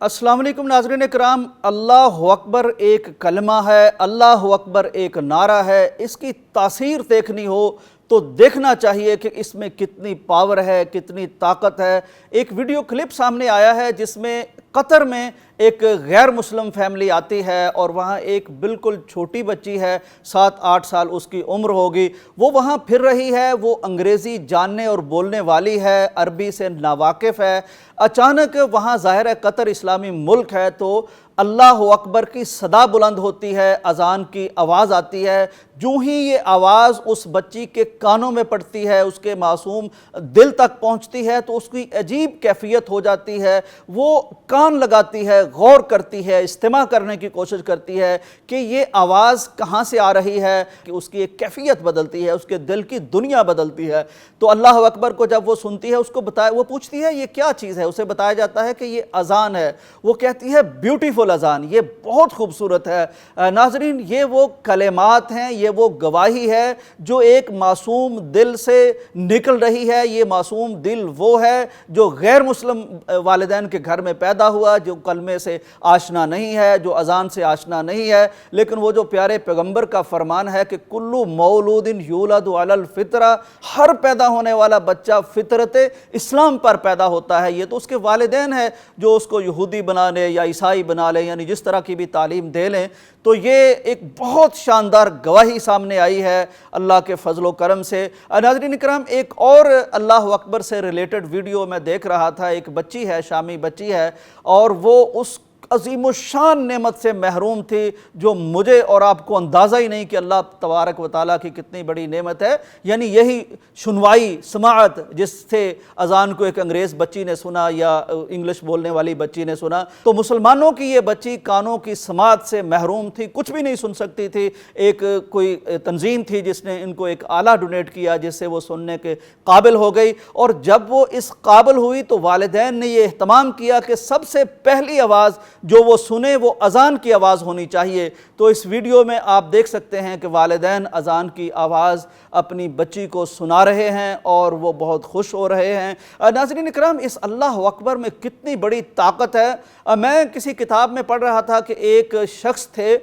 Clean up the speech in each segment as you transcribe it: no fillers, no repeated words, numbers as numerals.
अस्सलाम वालेकुम नाज़रीन इकराम। अल्लाह अकबर एक कलमा है, अल्लाह अकबर एक नारा है। इसकी तासीर देखनी हो तो देखना चाहिए कि इसमें कितनी पावर है, कितनी ताकत है। एक वीडियो क्लिप सामने आया है जिसमें कतर में एक गैर मुस्लिम फैमिली आती है और वहाँ एक बिल्कुल छोटी बच्ची है, 7-8 साल उसकी उम्र होगी। वो वहाँ फिर रही है, वो अंग्रेज़ी जानने और बोलने वाली है, अरबी से नावाकिफ़ है। अचानक वहाँ ज़ाहिर है कतर इस्लामी मुल्क है तो अल्लाह अकबर की सदा बुलंद होती है, अज़ान की आवाज़ आती है। जो ही ये आवाज़ उस बच्ची के कानों में पड़ती है, उसके मासूम दिल तक पहुँचती है तो उसकी अजीब कैफियत हो जाती है। वो कान लगाती है, गौर करती है, इस्तिमा करने की कोशिश करती है कि ये आवाज़ कहाँ से आ रही है, कि उसकी एक कैफियत बदलती है, उसके दिल की दुनिया बदलती है। तो अल्लाह अकबर को जब वो सुनती है, उसको वो पूछती है ये क्या चीज़ है। उसे बताया जाता है कि ये अज़ान है। वो कहती है ब्यूटीफुल अज़ान, ये बहुत खूबसूरत है। नाज़रीन, ये वो कलेमात हैं, ये वो गवाही है जो एक मासूम दिल से निकल रही है। ये मासूम दिल वो है जो गैर मुस्लिम वालिदैन के घर में पैदा हुआ, जो कलमे से आशना नहीं है, जो अज़ान से आशना नहीं है। लेकिन वो जो प्यारे पैगंबर का फरमान है कि कुल्लु मौलूदिन यूलदु अलल फितरा, हर पैदा होने वाला बच्चा फितरत इस्लाम पर पैदा होता है। ये तो उसके वालिदैन है जो उसको यहूदी बना ले या ईसाई बना ले, यानी जिस तरह की भी तालीम दे लें। तो ये एक बहुत शानदार गवाही सामने आई है अल्लाह के फजलो करम से। नाज़रीन इकराम, एक और अल्लाह अकबर से रिलेटेड वीडियो मैं देख रहा था। एक बच्ची है, शामी बच्ची है, और वो उस अज़ीम शान नेमत से महरूम थी जो मुझे और आपको अंदाज़ा ही नहीं कि अल्लाह तबारक व तआला की कितनी बड़ी नेमत है। यानी यही सुनवाई, समाअत, जिससे अज़ान को एक अंग्रेज़ बच्ची ने सुना या इंग्लिश बोलने वाली बच्ची ने सुना, तो मुसलमानों की ये बच्ची कानों की समाअत से महरूम थी, कुछ भी नहीं सुन सकती थी। एक कोई तंजीम थी जिसने इनको एक आला डोनेट किया जिससे वो सुनने के काबिल हो गई। और जब वो इस काबिल हुई तो वालिदैन ने ये एहतमाम किया कि सबसे पहली आवाज़ जो वो सुने वो अज़ान की आवाज़ होनी चाहिए। तो इस वीडियो में आप देख सकते हैं कि वालिदैन अज़ान की आवाज़ अपनी बच्ची को सुना रहे हैं और वो बहुत खुश हो रहे हैं। नाज़रीन इकराम, इस अल्लाह अकबर में कितनी बड़ी ताकत है। मैं किसी किताब में पढ़ रहा था कि एक शख्स थे,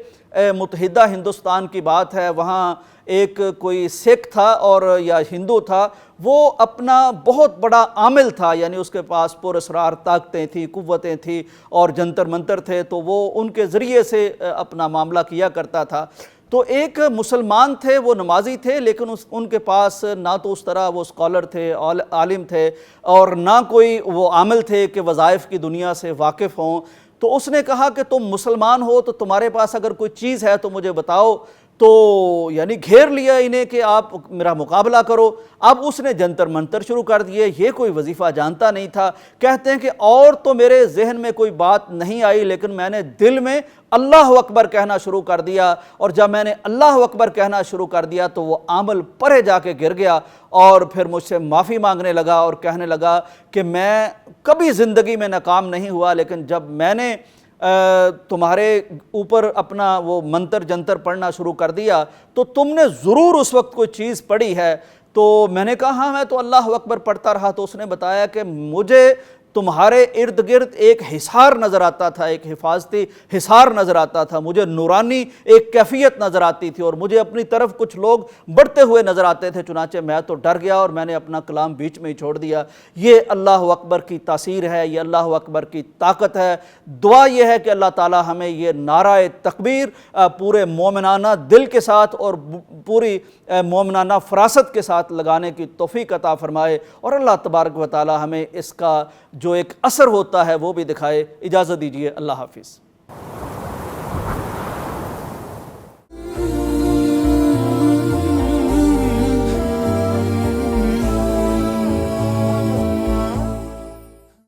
मुत्तहिदा हिंदुस्तान की बात है, वहाँ एक कोई सिख था और या हिंदू था, वो अपना बहुत बड़ा आमिल था, यानी उसके पास पुरअसरार ताकतें थी, कुव्वतें थी और जंतर मंतर थे, तो वो उनके ज़रिए से अपना मामला किया करता था। तो एक मुसलमान थे, वो नमाजी थे, लेकिन उनके पास ना तो उस तरह वो स्कॉलर थे, आलिम थे, और ना कोई वो आमिल थे कि वज़ाइफ की दुनिया से वाकिफ़ हों। तो उसने कहा कि तुम मुसलमान हो तो तुम्हारे पास अगर कोई चीज़ है तो मुझे बताओ। तो यानी घेर लिया इन्हें कि आप मेरा मुकाबला करो। अब उसने जंतर मंतर शुरू कर दिए। ये कोई वजीफ़ा जानता नहीं था। कहते हैं कि और तो मेरे जहन में कोई बात नहीं आई, लेकिन मैंने दिल में अल्लाह अकबर कहना शुरू कर दिया, और जब मैंने अल्लाह अकबर कहना शुरू कर दिया तो वो आमल परे जाके गिर गया और फिर मुझसे माफ़ी मांगने लगा और कहने लगा कि मैं कभी ज़िंदगी में नाकाम नहीं हुआ, लेकिन जब मैंने तुम्हारे ऊपर अपना वो मंतर जंतर पढ़ना शुरू कर दिया तो तुमने ज़रूर उस वक्त कोई चीज़ पढ़ी है। तो मैंने कहा हाँ, मैं तो अल्लाह अकबर पढ़ता रहा। तो उसने बताया कि मुझे तुम्हारे इर्द गिर्द एक हिसार नज़र आता था, एक हिफाजती हिसार नज़र आता था, मुझे नूरानी एक कैफियत नज़र आती थी और मुझे अपनी तरफ कुछ लोग बढ़ते हुए नज़र आते थे। चुनाचे मैं तो डर गया और मैंने अपना कलाम बीच में ही छोड़ दिया। ये अल्लाह अकबर की तासीर है, ये अल्लाह अकबर की ताकत है। दुआ ये है कि अल्लाह ताला हमें ये नाराए तकबीर पूरे मोमिनाना दिल के साथ और पूरी मोमिनाना फरासत के साथ लगाने की तौफीक अता फरमाए, और अल्लाह तबारक व तआला हमें इसका जो एक असर होता है वो भी दिखाए। इजाज़त दीजिए, अल्लाह हाफिज़।